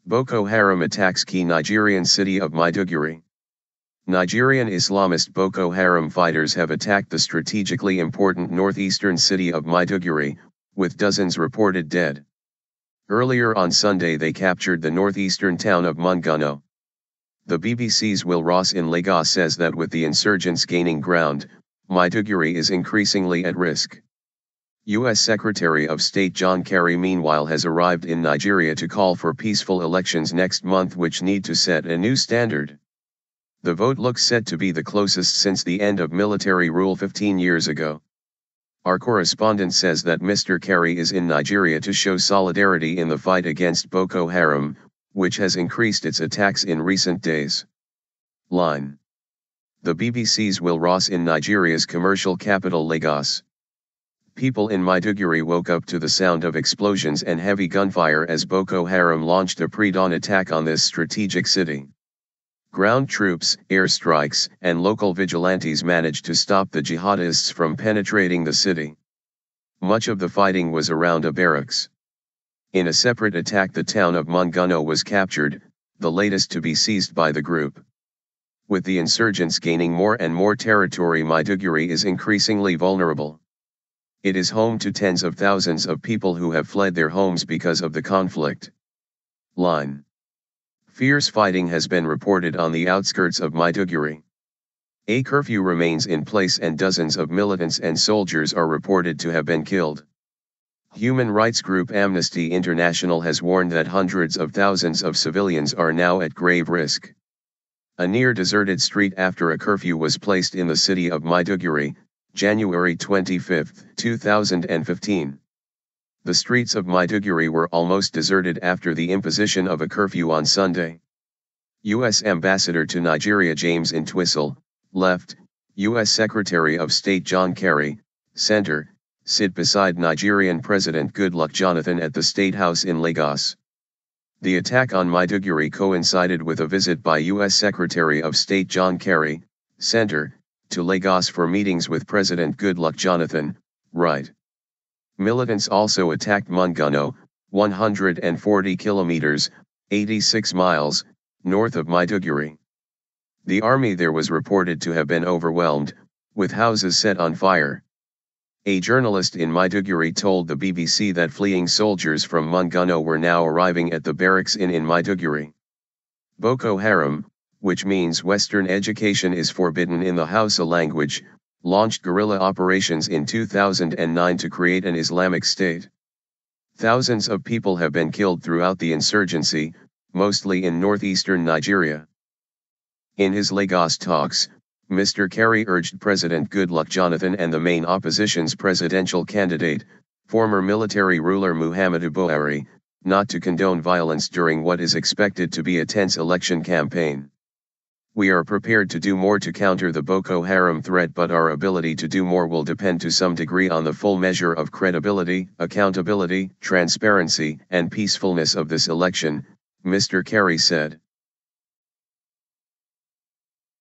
Boko Haram attacks key Nigerian city of Maiduguri. Nigerian Islamist Boko Haram fighters have attacked the strategically important northeastern city of Maiduguri, with dozens reported dead. Earlier on Sunday they captured the northeastern town of Monguno. The BBC's Will Ross in Lagos says that with the insurgents gaining ground, Maiduguri is increasingly at risk. U.S. Secretary of State John Kerry meanwhile has arrived in Nigeria to call for peaceful elections next month which need to set a new standard. The vote looks set to be the closest since the end of military rule 15 years ago. Our correspondent says that Mr. Kerry is in Nigeria to show solidarity in the fight against Boko Haram, which has increased its attacks in recent days. Line. The BBC's Will Ross in Nigeria's commercial capital Lagos. People in Maiduguri woke up to the sound of explosions and heavy gunfire as Boko Haram launched a pre-dawn attack on this strategic city. Ground troops, airstrikes, and local vigilantes managed to stop the jihadists from penetrating the city. Much of the fighting was around a barracks. In a separate attack the town of Monguno was captured, the latest to be seized by the group. With the insurgents gaining more and more territory, Maiduguri is increasingly vulnerable. It is home to tens of thousands of people who have fled their homes because of the conflict. Line. Fierce fighting has been reported on the outskirts of Maiduguri. A curfew remains in place and dozens of militants and soldiers are reported to have been killed. Human rights group Amnesty International has warned that hundreds of thousands of civilians are now at grave risk. A near-deserted street after a curfew was placed in the city of Maiduguri, January 25, 2015. The streets of Maiduguri were almost deserted after the imposition of a curfew on Sunday. U.S. Ambassador to Nigeria James Entwistle, left, U.S. Secretary of State John Kerry, center, sit beside Nigerian President Goodluck Jonathan at the State House in Lagos. The attack on Maiduguri coincided with a visit by U.S. Secretary of State John Kerry, center, to Lagos for meetings with President Goodluck Jonathan, right. Militants also attacked Monguno, 140 kilometers, 86 miles, north of Maiduguri. The army there was reported to have been overwhelmed, with houses set on fire. A journalist in Maiduguri told the BBC that fleeing soldiers from Monguno were now arriving at the barracks inn in Maiduguri. Boko Haram, which means Western education is forbidden in the Hausa language, launched guerrilla operations in 2009 to create an Islamic State. Thousands of people have been killed throughout the insurgency, mostly in northeastern Nigeria. In his Lagos talks, Mr. Kerry urged President Goodluck Jonathan and the main opposition's presidential candidate, former military ruler Muhammadu Buhari, not to condone violence during what is expected to be a tense election campaign. We are prepared to do more to counter the Boko Haram threat, but our ability to do more will depend to some degree on the full measure of credibility, accountability, transparency, and peacefulness of this election, Mr. Kerry said.